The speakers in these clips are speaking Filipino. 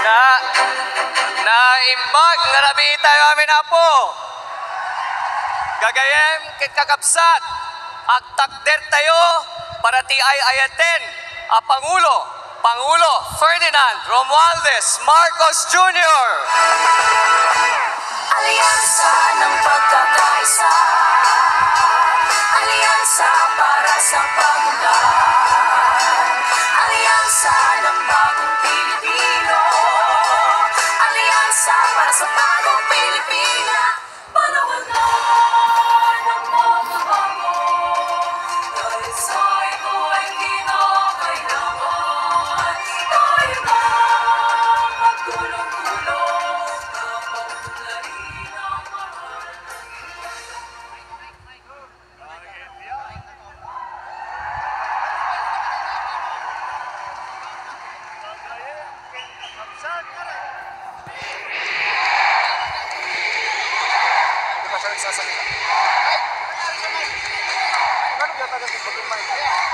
na naimbag nga labi tayo amin apo. Gagayem ket kakabsat agtakder tayo para ti ay ayaten a Pangulo Ferdinand Romualdez Marcos Jr. Alyansa ng pagkakaisa, alyansa para sa pagunlad, alyansa ng bagong Pilipino, alyansa para sa bagong Pilipina. Panahon na ng pagbabago, dahil sa ito ay kinakailangan. Tayo na magtulong-tulong na pagunlarin ang mahal.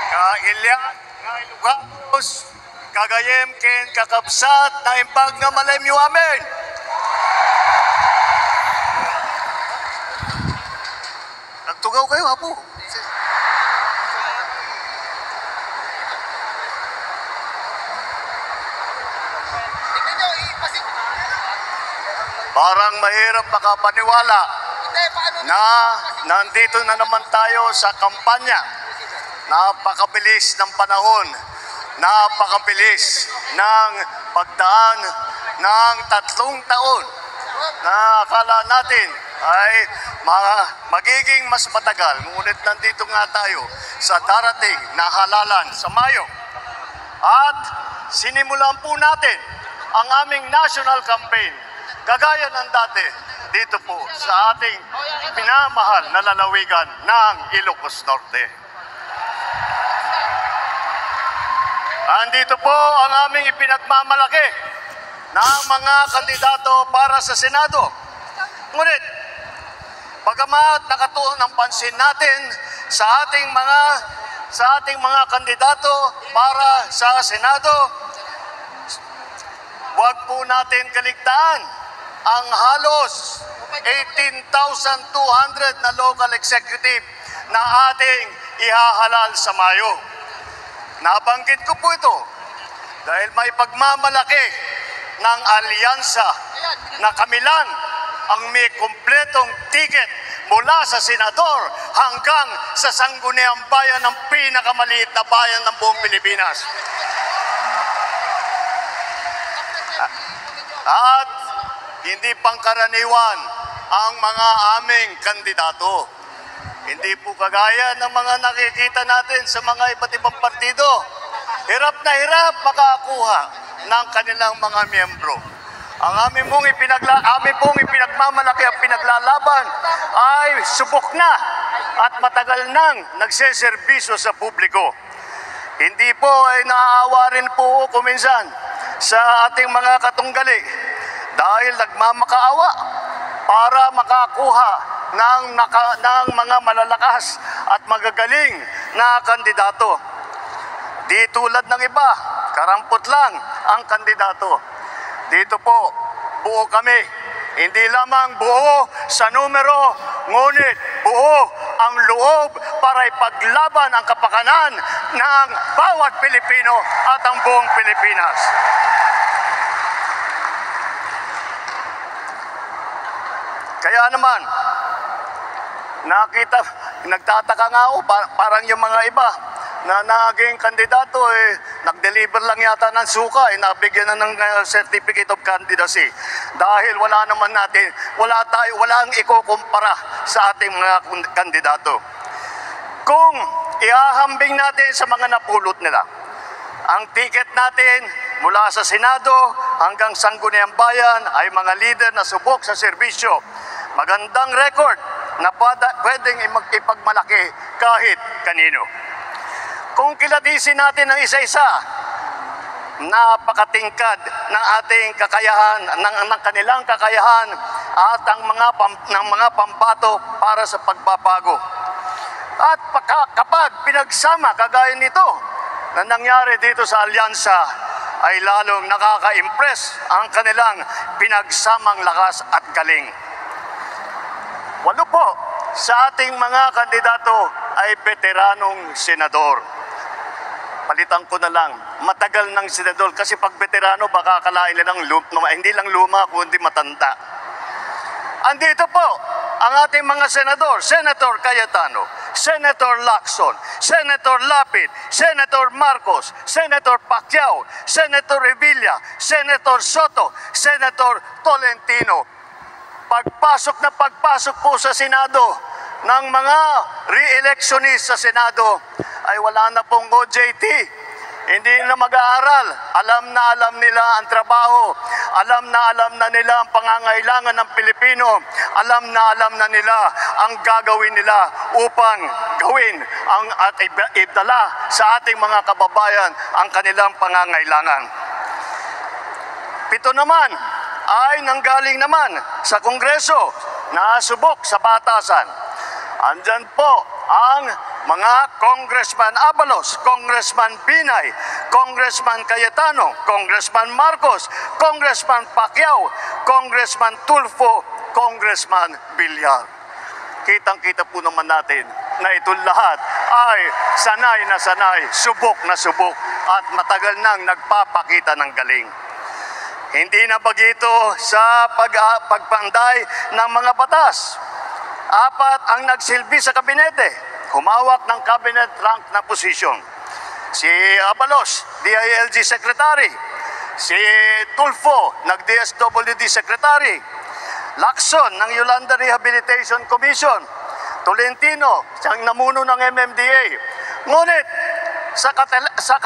Kailya, kailugamos, kagayem ken kakabsat na imbag nga malaymi amin. Nagtugaw kayo, apo. Parang mahirap makapaniwala na nandito na naman tayo sa kampanya. Napakabilis ng panahon, napakabilis ng pagdaan ng 3 taon na akala natin ay magiging mas matagal. Ngunit nandito nga tayo sa darating na halalan sa Mayo. At sinimulan po natin ang aming national campaign kagaya ng dati dito po sa ating pinamahal na lalawigan ng Ilocos Norte. Andito po ang aming ipinagmamalaki ng mga kandidato para sa Senado. Ngunit, bagamat nakatuon ang pansin natin sa ating mga kandidato para sa Senado, huwag po natin kaligtaan ang halos 18,200 na local executive na ating ihahalal sa Mayo. Nabanggit ko po ito dahil may pagmamalaki ng alyansa na kami lang ang may kumpletong ticket mula sa senador hanggang sa sangguniang bayan ng pinakamaliit na bayan ng buong Pilipinas. At hindi pangkaraniwan ang mga aming kandidato. Hindi po kagaya ng mga nakikita natin sa mga iba't ibang partido. Hirap na hirap makakuha ng kanilang mga miyembro. Ang aming pong ipinagmamalaki at pinaglalaban ay subok na at matagal nang nagseserbisyo sa publiko. Hindi po ay naaawa rin po kuminsan sa ating mga katunggali dahil nagmamakaawa para makakuha ng mga malalakas at magagaling na kandidato. Di tulad ng iba, karampot lang ang kandidato. Dito po, buo kami. Hindi lamang buo sa numero, ngunit buo ang loob para ipaglaban ang kapakanan ng bawat Pilipino at ang buong Pilipinas. Kaya naman, nagtataka nga ako, parang yung mga iba na naging kandidato, nag-deliver lang yata ng suka, nabigyan na ng certificate of candidacy. Dahil wala ang ikukumpara sa ating mga kandidato. Kung ihahambing natin sa mga napulot nila, ang ticket natin mula sa Senado hanggang Sangguniang Bayan ay mga leader na subok sa serbisyo. Magandang record na pwedeng ipagmalaki kahit kanino. Kung kilatisin natin ang isa-isa, napakatingkad ng ating kakayahan, ng kanilang kakayahan at ang mga pambato para sa pagbabago. At kapag pinagsama kagaya nito na nangyari dito sa alyansa, ay lalong nakaka-impress ang kanilang pinagsamang lakas at galing. 8 po sa ating mga kandidato ay veteranong senador. Palitan ko na lang, matagal ng senador kasi pag veterano baka akalain nilang hindi lang luma kundi matanda. Andito po ang ating mga senador, Senator Cayetano, Senator Lacson, Senator Lapid, Senator Marcos, Senator Pacquiao, Senator Revilla, Senator Soto, Senator Tolentino. Pagpasok po sa Senado ng mga re-electionist sa Senado ay wala na pong OJT. Hindi na mag-aaral. Alam nila ang trabaho. Alam na nila ang pangangailangan ng Pilipino. Alam na nila ang gagawin nila upang gawin at ibdala sa ating mga kababayan ang kanilang pangangailangan. 7 naman ay nanggaling naman sa Kongreso na subok sa batasan. Andyan po ang mga Congressman Abalos, Congressman Binay, Congressman Cayetano, Congressman Marcos, Congressman Pacquiao, Congressman Tulfo, Congressman Villar. Kitang-kita po naman natin na ito lahat ay sanay na sanay, subok na subok at matagal nang nagpapakita ng galing. Hindi na bagito sa pagpanday ng mga batas. 4 ang nagsilbi sa kabinete, humawak ng cabinet rank na posisyon. Si Abalos, DILG Secretary. Si Tulfo, nag-DSWD Secretary. Lacson, ng Yolanda Rehabilitation Commission. Tolentino, siyang namuno ng MMDA. Ngunit, sa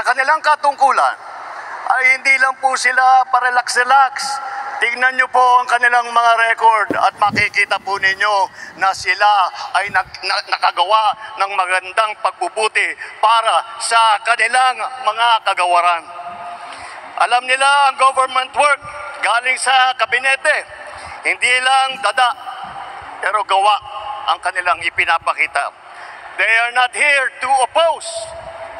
kanilang katungkulan, ay hindi lang po sila parelax-relax. Tingnan niyo po ang kanilang mga record at makikita po ninyo na sila ay nakagawa ng magandang pagbubuti para sa kanilang mga kagawaran. Alam nila ang government work galing sa kabinete. Hindi lang dada, pero gawa ang kanilang ipinapakita. They are not here to oppose.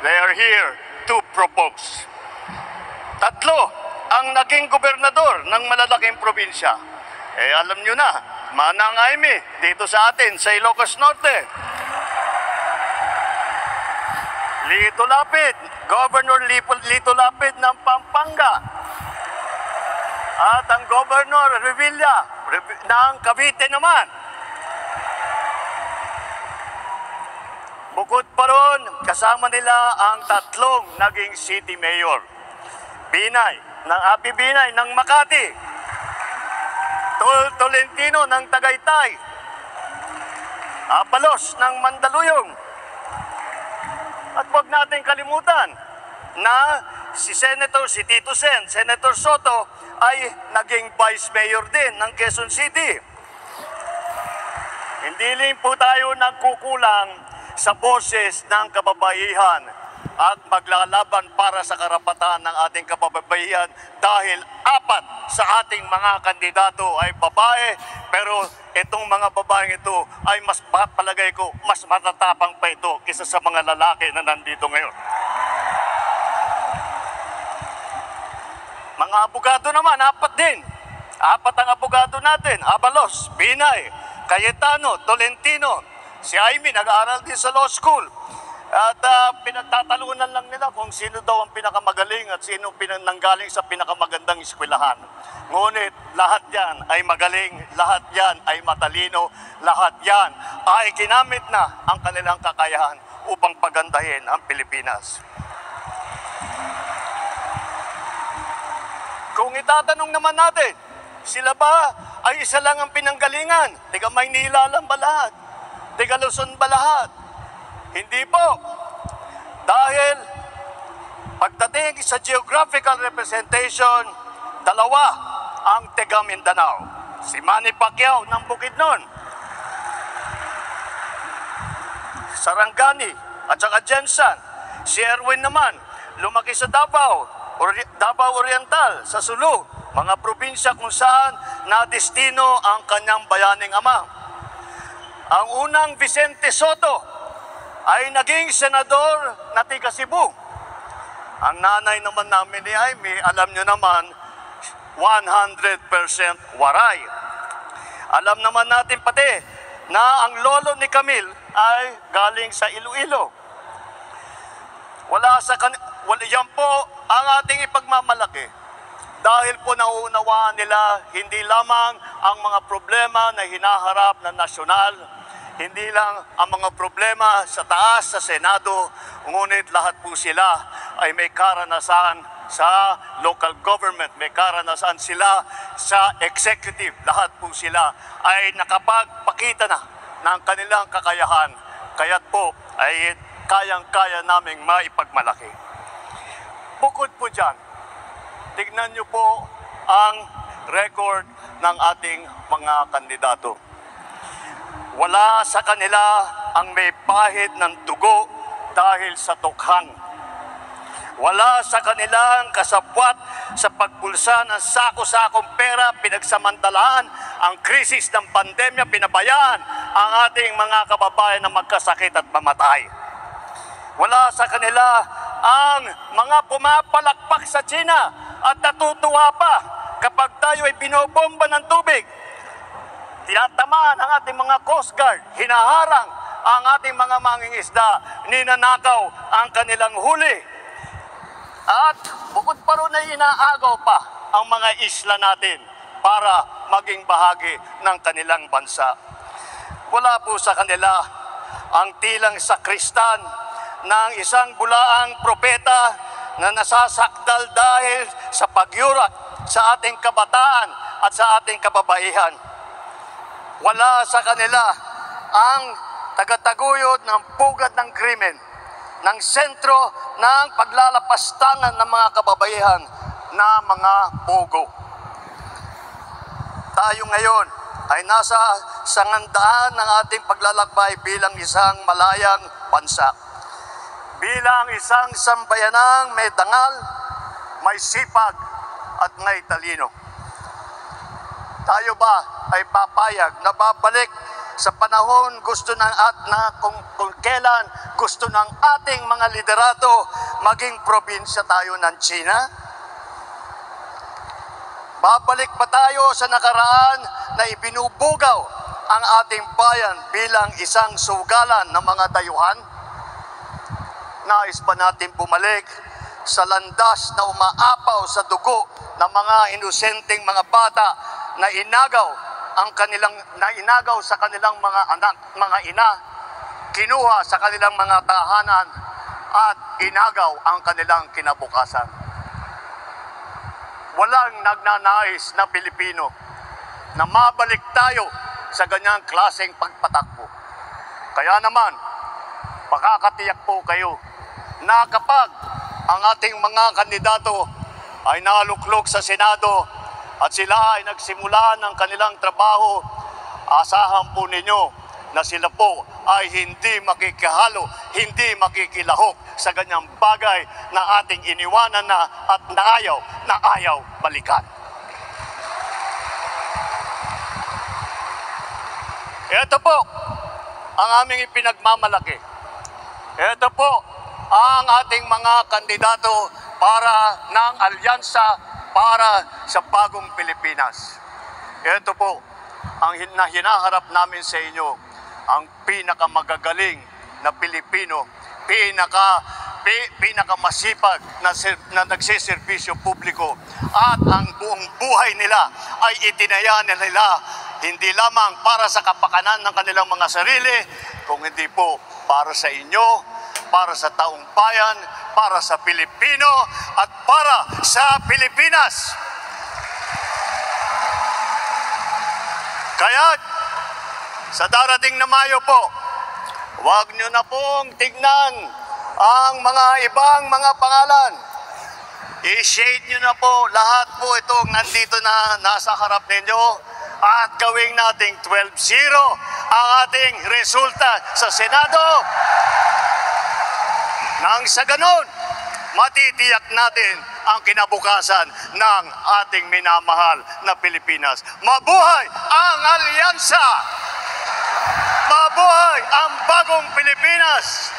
They are here to propose. 3 ang naging gobernador ng malalaking probinsya. Alam nyo na, Manang Aimee, dito sa atin, sa Ilocos Norte. Lito Lapid, Governor Lito Lapid ng Pampanga. At ang Governor Revilla ng Cavite naman. Bukod pa ron, kasama nila ang 3 naging city mayor. Binay ng Makati, Tolentino ng Tagaytay, Abalos ng Mandaluyong. At huwag natin kalimutan na si Tito Sen, Senator Soto ay naging vice mayor din ng Quezon City. Hindi rin po tayo nagkukulang sa boses ng kababaihan at maglalaban para sa karapatan ng ating kababaihan dahil 4 sa ating mga kandidato ay babae, pero itong mga babaeng ito ay palagay ko mas matatapang pa ito kaysa sa mga lalaki na nandito ngayon. Mga abogado naman, 4 din. 4 ang abogado natin: Abalos, Binay, Cayetano, Tolentino. Si Aimee nag-aaral din sa law school. At pinagtatalunan lang nila kung sino daw ang pinakamagaling at sino nanggaling sa pinakamagandang eskwelahan. Ngunit lahat yan ay magaling, lahat yan ay matalino, lahat yan ay ginamit na ang kanilang kakayahan upang pagandahin ang Pilipinas. Kung itatanong naman natin, sila ba ay isa lang ang pinanggalingan? Tiga Maynila lang ba lahat? Tiga Luzon ba lahat? Hindi po. Dahil pagdating sa geographical representation, 2 ang taga Mindanao. Si Manny Pacquiao ng Bukidnon, Sarangani at saka Jensan. Si Erwin naman, lumaki sa Davao Oriental, sa Sulu, mga probinsya kung saan nadestino ang kanyang bayaning ama. Ang unang Vicente Soto ay naging senador na taga Cebu. Ang nanay naman namin ni Amy, alam nyo naman, 100% waray. Alam naman natin pati na ang lolo ni Camille ay galing sa Iloilo. Yan po ang ating ipagmamalaki. Dahil po nauunawaan nila hindi lamang ang mga problema na hinaharap ng nasyonal, hindi lang ang mga problema sa taas, sa Senado, ngunit lahat po sila ay may karanasan sa local government, may karanasan sila sa executive. Lahat po sila ay nakapagpakita na ng kanilang kakayahan. Kaya't po ay kayang-kaya naming maipagmalaki. Bukod po dyan, tignan niyo po ang record ng ating mga kandidato. Wala sa kanila ang may pahid ng dugo dahil sa tukhang. Wala sa kanilang kasabwat sa pagpulsa ng sako-sakong pera, pinagsamantalaan ang krisis ng pandemya, pinabayaan ang ating mga kababayan na magkasakit at mamatay. Wala sa kanila ang mga pumapalakpak sa China at natutuwa pa kapag tayo ay binobomba ng tubig. Tinatamaan ang ating mga Coast Guard, hinaharang ang ating mga mangingisda, ninanakaw ang kanilang huli. At bukod pa rin ay inaagaw pa ang mga isla natin para maging bahagi ng kanilang bansa. Wala po sa kanila ang tilang sakristan ng isang bulaang propeta na nasasakdal dahil sa pagyurak sa ating kabataan at sa ating kababaihan. Wala sa kanila ang tagataguyod ng pugad ng krimen, ng sentro ng paglalapastangan ng mga kababaihan na mga pugo. Tayo ngayon ay nasa sangandaan ng ating paglalakbay bilang isang malayang bansa. Bilang isang sambayanang may dangal, may sipag at may talino. Tayo ba ay papayag na babalik sa panahon gusto ng kung kailan gusto ng ating mga liderato maging probinsya tayo ng China? Babalik ba tayo sa nakaraan na ibinubugaw ang ating bayan bilang isang sugalan ng mga dayuhan? Nais ba natin bumalik sa landas na umaapaw sa dugo ng mga inosenteng mga bata na inagaw sa kanilang mga anak, mga ina, kinuha sa kanilang mga tahanan at inagaw ang kanilang kinabukasan? Walang nagnanais na Pilipino na mabalik tayo sa ganyang klaseng pagpatakbo. Kaya naman, makakatiyak po kayo na kapag ang ating mga kandidato ay naluklok sa Senado at sila ay nagsimula ng kanilang trabaho, asahan po ninyo na sila po ay hindi makikihalo, hindi makikilahok sa ganyang bagay na ating iniwanan na at naayaw balikan. Ito po ang aming ipinagmamalaki. Ito po ang ating mga kandidato para ng alyansa para sa bagong Pilipinas. Ito po ang hinaharap namin sa inyo, ang pinakamagagaling na Pilipino, pinakamasipag na nagsiservisyo publiko, at ang buong buhay nila ay itinaya nila hindi lamang para sa kapakanan ng kanilang mga sarili, kung hindi po para sa inyo, para sa taong bayan, para sa Pilipino, at para sa Pilipinas. Kaya sa darating na Mayo po, huwag nyo na pong tignan ang mga ibang mga pangalan. I-shade nyo na po lahat po itong nandito na nasa harap ninyo at gawing nating 12-0 ang ating resulta sa Senado. Nang sa ganon, matitiyak natin ang kinabukasan ng ating minamahal na Pilipinas. Mabuhay ang alyansa! Mabuhay ang bagong Pilipinas!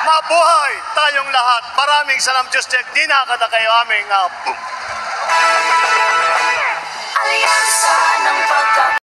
Mabuhay tayong lahat. Maraming salam Diyos. Dinakada kayo aming